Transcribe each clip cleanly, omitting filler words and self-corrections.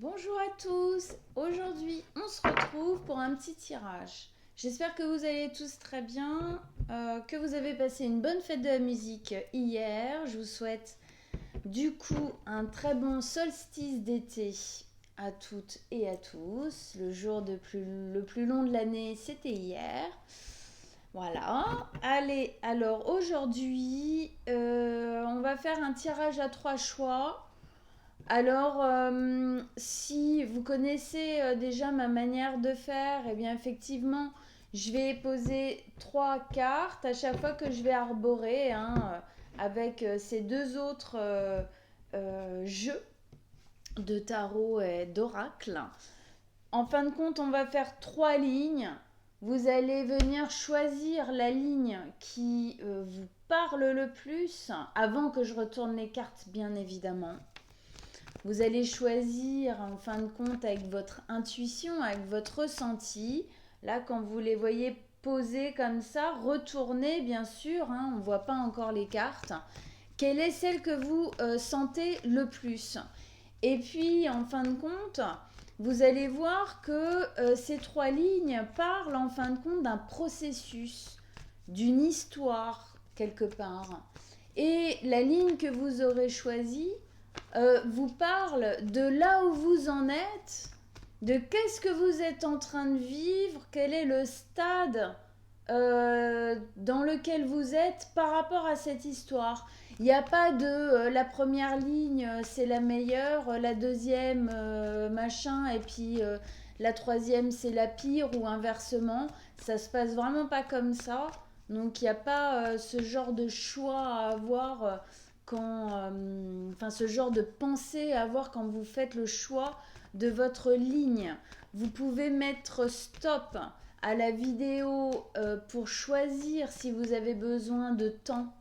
Bonjour à tous, aujourd'hui on se retrouve pour un petit tirage. J'espère que vous allez tous très bien, que vous avez passé une bonne fête de la musique hier. Je vous souhaite du coup un très bon solstice d'été à toutes et à tous. Le plus long de l'année c'était hier. Voilà, allez, alors aujourd'hui on va faire un tirage à trois choix. Alors, si vous connaissez déjà ma manière de faire, eh bien effectivement, je vais poser trois cartes à chaque fois que je vais arborer, hein, avec ces deux autres jeux de tarot et d'oracle. En fin de compte, on va faire trois lignes. Vous allez venir choisir la ligne qui vous parle le plus, avant que je retourne les cartes, bien évidemment. Vous allez choisir en fin de compte avec votre intuition, avec votre ressenti. Là, quand vous les voyez posées comme ça, retournez bien sûr, hein, on ne voit pas encore les cartes. Quelle est celle que vous sentez le plus? Et puis, en fin de compte, vous allez voir que ces trois lignes parlent en fin de compte d'un processus, d'une histoire quelque part. Et la ligne que vous aurez choisie vous parle de là où vous en êtes, de qu'est-ce que vous êtes en train de vivre, quel est le stade dans lequel vous êtes par rapport à cette histoire. Il n'y a pas de la première ligne c'est la meilleure, la deuxième machin et puis la troisième c'est la pire ou inversement. Ça se passe vraiment pas comme ça. Donc il n'y a pas ce genre de choix à avoir enfin ce genre de pensée à avoir quand vous faites le choix de votre ligne. Vous pouvez mettre stop à la vidéo pour choisir si vous avez besoin de temps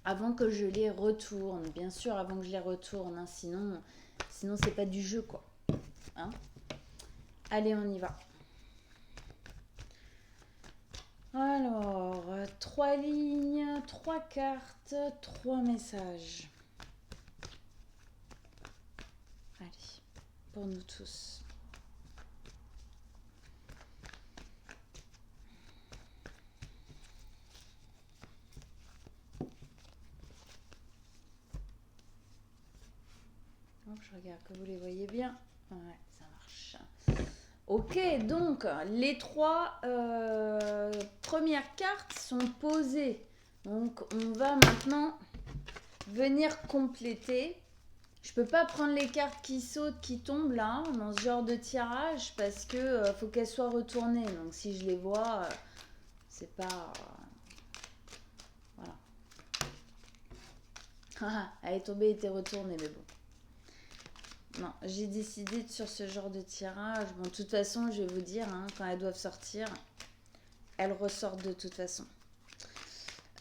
avant que je les retourne. Bien sûr, avant que je les retourne, hein, sinon c'est pas du jeu quoi. Hein. Allez, on y va. Alors, trois lignes, trois cartes, trois messages. Allez, pour nous tous. Hop, je regarde que vous les voyez bien. Ouais, ça marche. Ok, donc les trois premières cartes sont posées. Donc on va maintenant venir compléter. Je peux pas prendre les cartes qui sautent, qui tombent là, dans ce genre de tirage, parce que faut qu'elles soient retournées. Donc si je les vois, c'est pas... voilà. Elle est tombée, elle était retournée, mais bon. Non, j'ai décidé sur ce genre de tirage. Bon, de toute façon, je vais vous dire, hein, quand elles doivent sortir, elles ressortent de toute façon.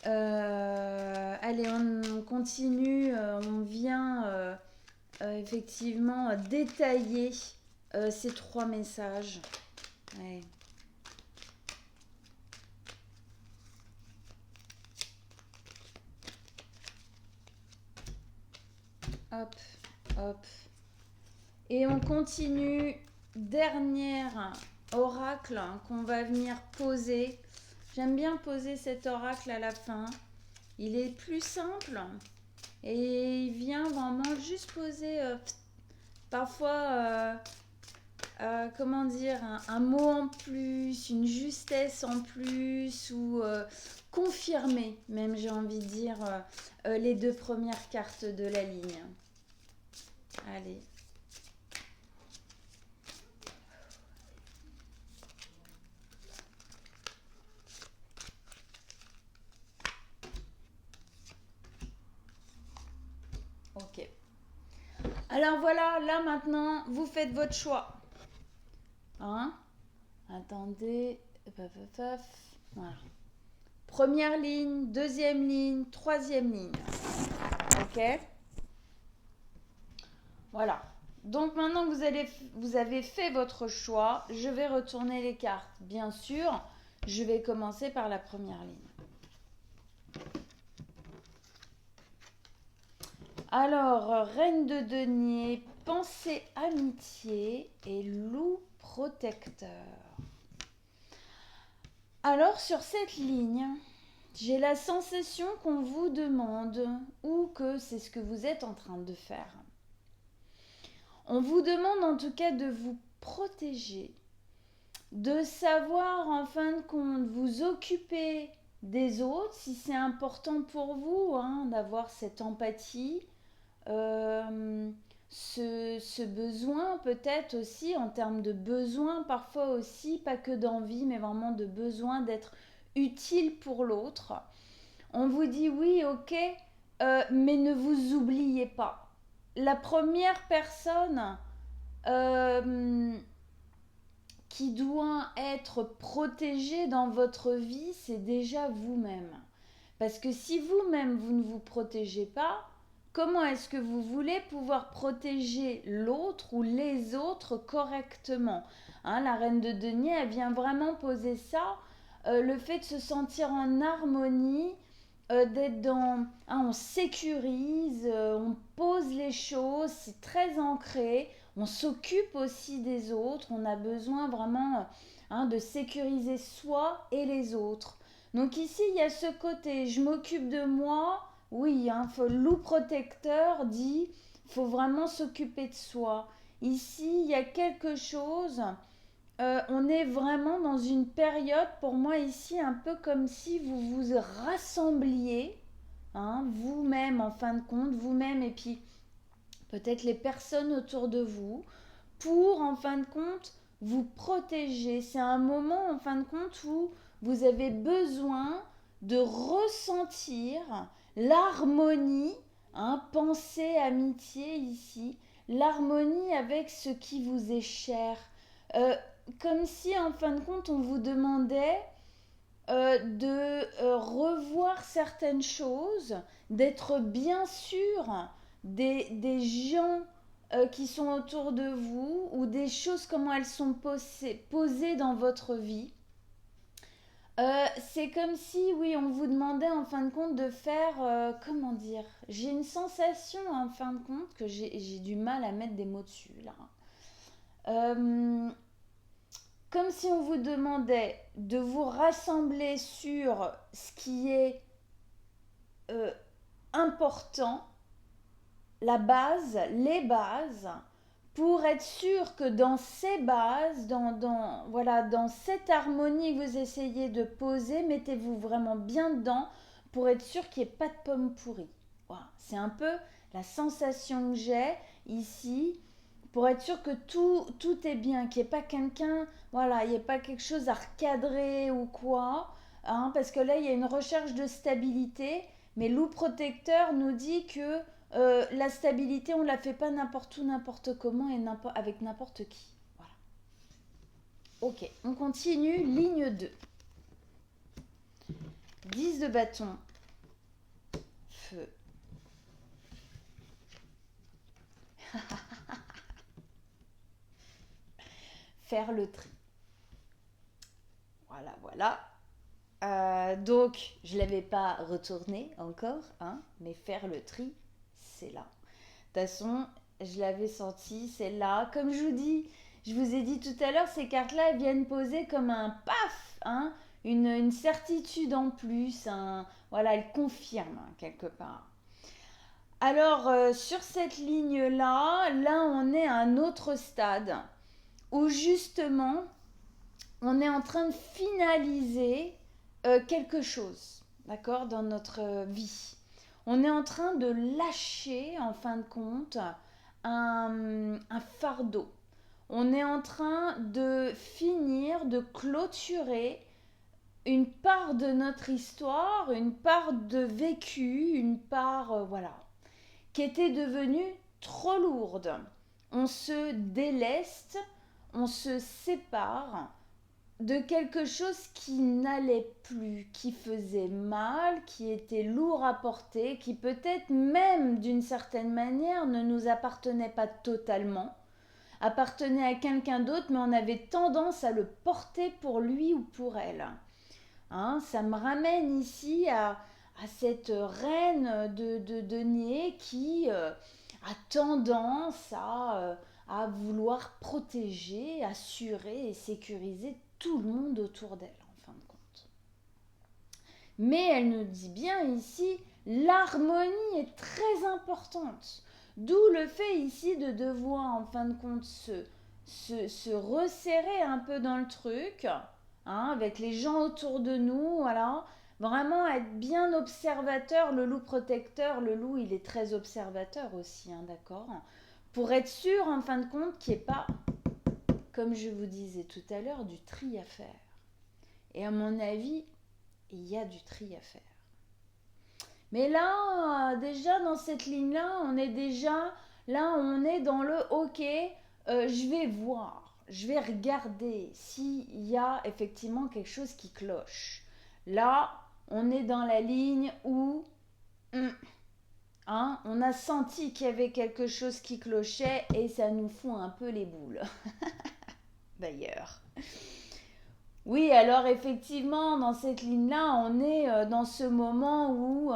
Allez, on continue. On vient effectivement détailler ces trois messages. Ouais. Hop, hop. Et on continue. Dernière oracle qu'on va venir poser. J'aime bien poser cet oracle à la fin. Il est plus simple et il vient vraiment juste poser parfois, comment dire, un mot en plus, une justesse en plus ou confirmer, même j'ai envie de dire, les deux premières cartes de la ligne. Allez. Ok. Alors voilà, là maintenant, vous faites votre choix. Hein? Attendez. Paf, paf, paf. Voilà. Première ligne, deuxième ligne, troisième ligne. Ok? Voilà. Donc maintenant que vous avez fait votre choix, je vais retourner les cartes. Bien sûr, je vais commencer par la première ligne. Alors, Reine de denier, pensée amitié et loup protecteur. Alors sur cette ligne, j'ai la sensation qu'on vous demande, ou que c'est ce que vous êtes en train de faire. On vous demande en tout cas de vous protéger, de savoir en fin de compte vous occuper des autres, si c'est important pour vous d'avoir cette empathie, ce besoin peut-être aussi en termes de besoin, parfois aussi, pas que d'envie, mais vraiment de besoin d'être utile pour l'autre. On vous dit oui, ok, mais ne vous oubliez pas. La première personne qui doit être protégée dans votre vie, c'est déjà vous-même. Parce que si vous-même, vous ne vous protégez pas, comment est-ce que vous voulez pouvoir protéger l'autre ou les autres correctement ? La reine de denier, elle vient vraiment poser ça, le fait de se sentir en harmonie, d'être dans... on sécurise, on pose les choses, c'est très ancré, on s'occupe aussi des autres, on a besoin vraiment de sécuriser soi et les autres. Donc ici, il y a ce côté, je m'occupe de moi, oui, loup protecteur dit, faut vraiment s'occuper de soi. Ici, il y a quelque chose, on est vraiment dans une période, pour moi ici, un peu comme si vous vous rassembliez, vous-même en fin de compte, vous-même et puis peut-être les personnes autour de vous, pour en fin de compte vous protéger. C'est un moment en fin de compte où vous avez besoin de ressentir l'harmonie, pensée, amitié ici, l'harmonie avec ce qui vous est cher. Comme si en fin de compte on vous demandait de revoir certaines choses, d'être bien sûr des gens qui sont autour de vous ou des choses, comment elles sont posées dans votre vie. C'est comme si, oui, on vous demandait en fin de compte de faire, comment dire, j'ai une sensation en fin de compte que j'ai du mal à mettre des mots dessus là. Comme si on vous demandait de vous rassembler sur ce qui est important, la base, les bases, pour être sûr que dans ces bases, dans cette harmonie que vous essayez de poser, mettez-vous vraiment bien dedans pour être sûr qu'il n'y ait pas de pommes pourries. Voilà. C'est un peu la sensation que j'ai ici, pour être sûr que tout est bien, qu'il n'y ait pas quelqu'un, il n'y ait pas quelque chose à recadrer ou quoi, parce que là, il y a une recherche de stabilité, mais loup protecteur nous dit que la stabilité, on ne la fait pas n'importe où, n'importe comment et avec n'importe qui. Voilà. Ok, on continue, ligne 2. 10 de bâton, feu. Faire le tri. Voilà. Donc, je ne l'avais pas retourné encore, mais faire le tri, c'est là. De toute façon, je l'avais senti, c'est là. Comme je vous ai dit tout à l'heure, ces cartes-là, elles viennent poser comme un paf, une certitude en plus. Elles confirment quelque part. Alors, sur cette ligne-là, on est à un autre stade où justement, on est en train de finaliser quelque chose, d'accord, dans notre vie. On est en train de lâcher, en fin de compte, un fardeau. On est en train de finir, de clôturer une part de notre histoire, une part de vécu, une part, qui était devenue trop lourde. On se déleste, on se sépare de quelque chose qui n'allait plus, qui faisait mal, qui était lourd à porter, qui peut-être même d'une certaine manière ne nous appartenait pas totalement, appartenait à quelqu'un d'autre, mais on avait tendance à le porter pour lui ou pour elle. Ça me ramène ici à cette reine de denier qui a tendance à vouloir protéger, assurer et sécuriser tout le monde autour d'elle, en fin de compte. Mais elle nous dit bien ici, l'harmonie est très importante. D'où le fait ici de devoir, en fin de compte, se resserrer un peu dans le truc, hein, avec les gens autour de nous, voilà. Vraiment être bien observateur, le loup protecteur, le loup il est très observateur aussi, hein, d'accord. Pour être sûr, en fin de compte, qu'il n'y ait pas, comme je vous disais tout à l'heure, du tri à faire. Et à mon avis, il y a du tri à faire. Mais là, déjà dans cette ligne-là, on est déjà, là on est dans le ok, je vais voir, je vais regarder s'il y a effectivement quelque chose qui cloche. Là, on est dans la ligne où hein, on a senti qu'il y avait quelque chose qui clochait et ça nous fout un peu les boules. D'ailleurs. Oui, alors effectivement, dans cette ligne-là, on est dans ce moment où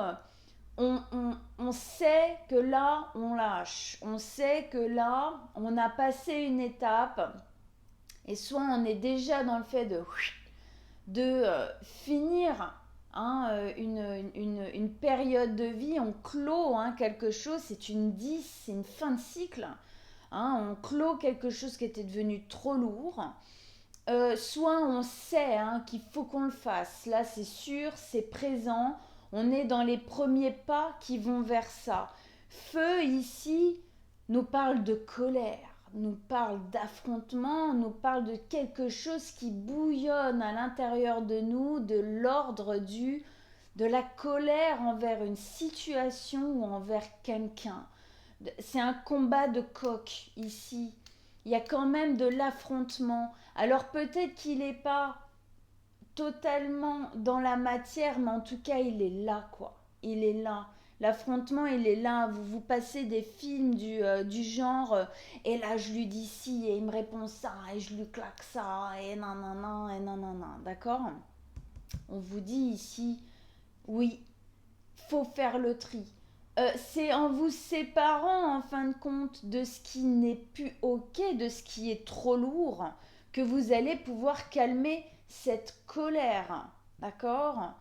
on sait que là, on lâche. On sait que là, on a passé une étape. Et soit on est déjà dans le fait de finir hein, une période de vie, on clôt hein, quelque chose, c'est une 10, c'est une fin de cycle. Hein, on clôt quelque chose qui était devenu trop lourd. Soit on sait hein, qu'il faut qu'on le fasse, là c'est sûr, c'est présent, on est dans les premiers pas qui vont vers ça. Feu ici nous parle de colère, nous parle d'affrontement, nous parle de quelque chose qui bouillonne à l'intérieur de nous, de l'ordre de la colère envers une situation ou envers quelqu'un. C'est un combat de coq ici. Il y a quand même de l'affrontement. Alors peut-être qu'il n'est pas totalement dans la matière, mais en tout cas il est là quoi. Il est là. L'affrontement il est là. Vous passez des films du genre et là je lui dis ci et il me répond ça et je lui claque ça et nanana et nanana. D'accord. On vous dit ici oui, faut faire le tri. C'est en vous séparant en fin de compte de ce qui n'est plus ok, de ce qui est trop lourd, que vous allez pouvoir calmer cette colère. D'accord.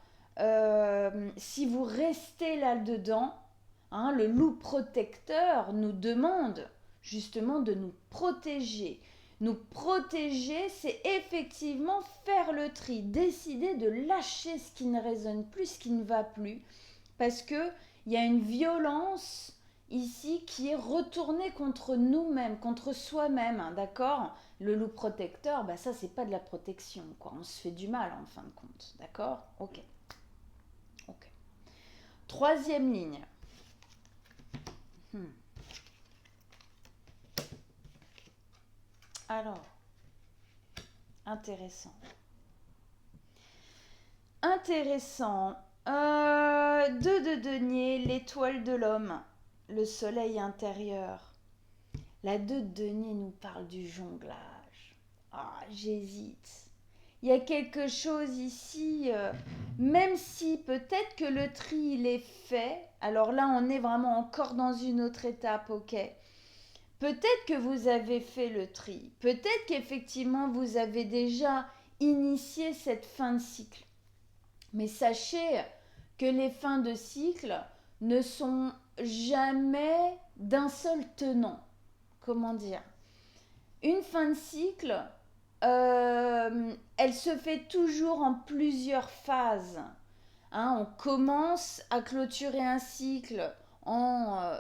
Si vous restez là-dedans, hein, le loup protecteur nous demande justement de nous protéger. Nous protéger, c'est effectivement faire le tri, décider de lâcher ce qui ne résonne plus, ce qui ne va plus, parce que il y a une violence ici qui est retournée contre nous-mêmes, contre soi-même, hein, d'accord. Le loup protecteur, bah ça c'est pas de la protection, quoi. On se fait du mal en fin de compte, d'accord. Ok. Troisième ligne. Alors, intéressant. Deux de denier, l'étoile de l'homme, le soleil intérieur. La deux de denier nous parle du jonglage. Ah, j'hésite. Il y a quelque chose ici, même si peut-être que le tri il est fait, alors là on est vraiment encore dans une autre étape, ok. Peut-être que vous avez fait le tri, peut-être qu'effectivement vous avez déjà initié cette fin de cycle. Mais sachez que les fins de cycle ne sont jamais d'un seul tenant. Comment dire? Une fin de cycle, elle se fait toujours en plusieurs phases. Hein, on commence à clôturer un cycle en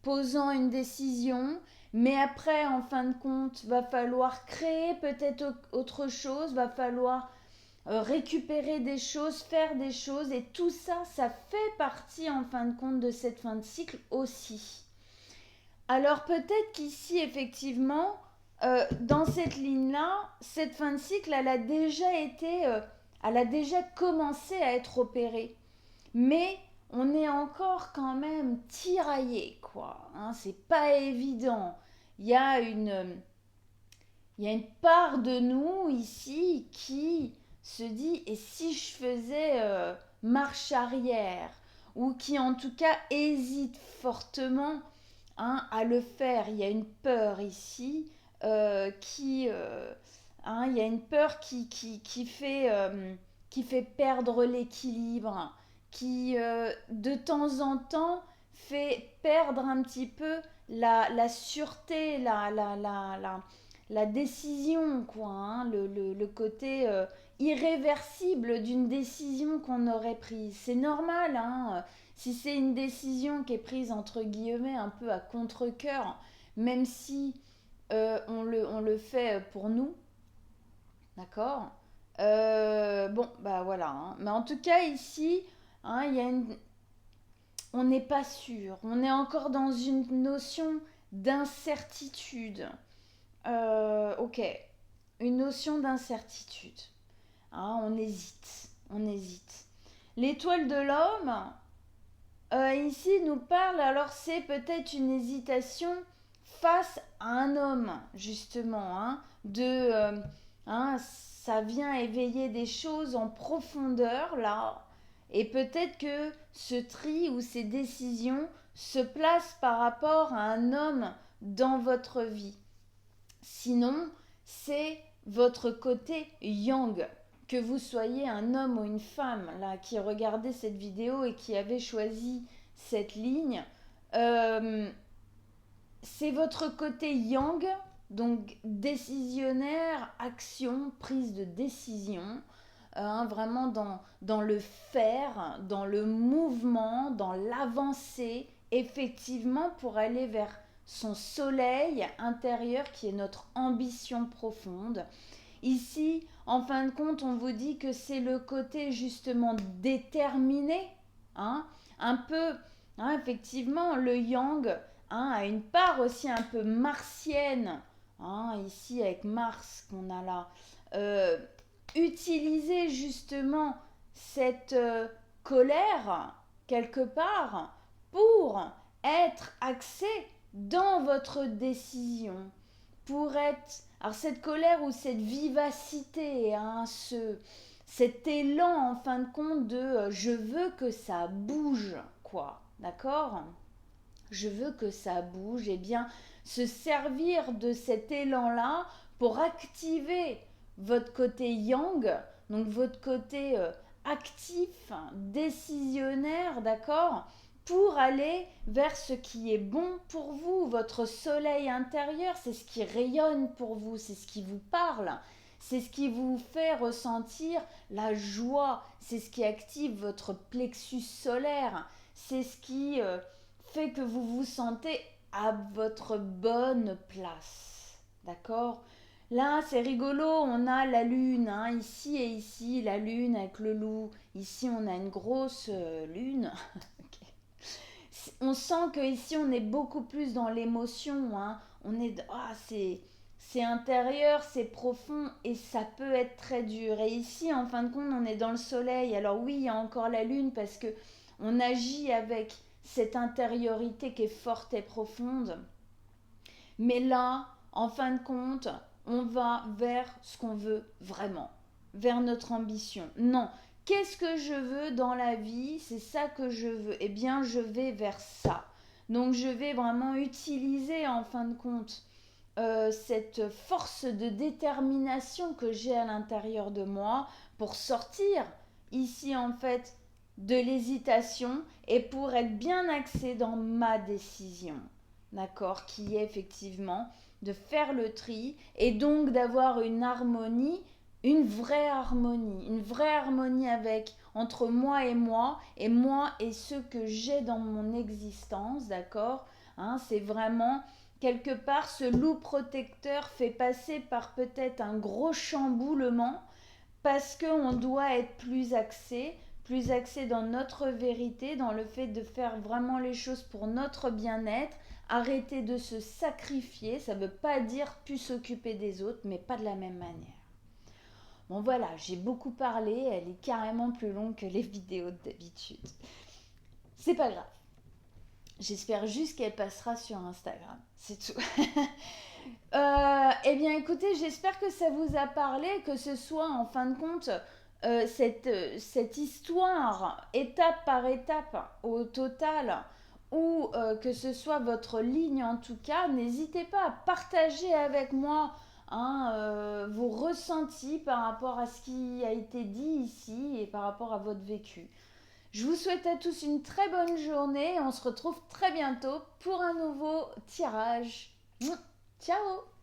posant une décision, mais après, en fin de compte, va falloir créer peut-être autre chose, va falloir récupérer des choses, faire des choses, et tout ça, ça fait partie en fin de compte de cette fin de cycle aussi. Alors peut-être qu'ici, effectivement, dans cette ligne-là, cette fin de cycle, elle a déjà commencé à être opérée. Mais on est encore quand même tiraillé, quoi. Hein, c'est pas évident. Il y a une part de nous ici qui se dit et si je faisais marche arrière ou qui en tout cas hésite fortement à le faire. Il y a une peur ici il y a une peur qui fait perdre l'équilibre, qui de temps en temps fait perdre un petit peu la sûreté, la décision, quoi, le côté irréversible d'une décision qu'on aurait prise. C'est normal, hein, si c'est une décision qui est prise entre guillemets un peu à contre-cœur, même si on le fait pour nous, d'accord. Bon, bah voilà, hein. Mais en tout cas, ici, hein, on n'est pas sûr. On est encore dans une notion d'incertitude. Ok, une notion d'incertitude. Hein, on hésite, on hésite. L'étoile de l'homme, ici, nous parle, alors c'est peut-être une hésitation face à un homme, justement, hein, ça vient éveiller des choses en profondeur, là, et peut-être que ce tri ou ces décisions se placent par rapport à un homme dans votre vie. Sinon, c'est votre côté yang, que vous soyez un homme ou une femme, là, qui regardait cette vidéo et qui avait choisi cette ligne. Euh, c'est votre côté yang, donc décisionnaire, action, prise de décision, vraiment dans le faire, dans le mouvement, dans l'avancée, effectivement pour aller vers son soleil intérieur qui est notre ambition profonde. Ici, en fin de compte, on vous dit que c'est le côté justement déterminé, hein, un peu, hein, effectivement, le yang a une part aussi un peu martienne, hein, ici avec Mars qu'on a là. Utiliser justement cette colère quelque part pour être axé dans votre décision, pour être, alors cette colère ou cette vivacité, hein, cet élan en fin de compte de je veux que ça bouge, quoi, d'accord, je veux que ça bouge, et bien se servir de cet élan là pour activer votre côté yang, donc votre côté actif, décisionnaire, d'accord, pour aller vers ce qui est bon pour vous. Votre soleil intérieur, c'est ce qui rayonne pour vous, c'est ce qui vous parle, c'est ce qui vous fait ressentir la joie, c'est ce qui active votre plexus solaire, c'est ce qui fait que vous vous sentez à votre bonne place. D'accord? Là, c'est rigolo, on a la lune, hein, ici et ici, la lune avec le loup. Ici, on a une grosse lune. Okay. On sent qu'ici, on est beaucoup plus dans l'émotion. Hein. On est, c'est intérieur, c'est profond et ça peut être très dur. Et ici, en fin de compte, on est dans le soleil. Alors oui, il y a encore la lune parce que on agit avec cette intériorité qui est forte et profonde. Mais là, en fin de compte, on va vers ce qu'on veut vraiment, vers notre ambition. Non, qu'est-ce que je veux dans la vie? C'est ça que je veux. Eh bien, je vais vers ça. Donc, je vais vraiment utiliser, en fin de compte, cette force de détermination que j'ai à l'intérieur de moi pour sortir ici, en fait, de l'hésitation et pour être bien axé dans ma décision. D'accord, qui est effectivement de faire le tri et donc d'avoir une harmonie, une vraie harmonie avec entre moi et ce que j'ai dans mon existence, d'accord, hein, c'est vraiment quelque part ce loup protecteur fait passer par peut-être un gros chamboulement parce qu'on doit être plus axé dans notre vérité, dans le fait de faire vraiment les choses pour notre bien-être, arrêter de se sacrifier, ça ne veut pas dire plus s'occuper des autres, mais pas de la même manière. Bon voilà, j'ai beaucoup parlé, elle est carrément plus longue que les vidéos d'habitude. C'est pas grave. J'espère juste qu'elle passera sur Instagram, c'est tout. Eh bien écoutez, j'espère que ça vous a parlé, que ce soit en fin de compte cette histoire, étape par étape, au total, ou que ce soit votre ligne en tout cas, n'hésitez pas à partager avec moi vos ressentis par rapport à ce qui a été dit ici et par rapport à votre vécu. Je vous souhaite à tous une très bonne journée. On se retrouve très bientôt pour un nouveau tirage. Ciao!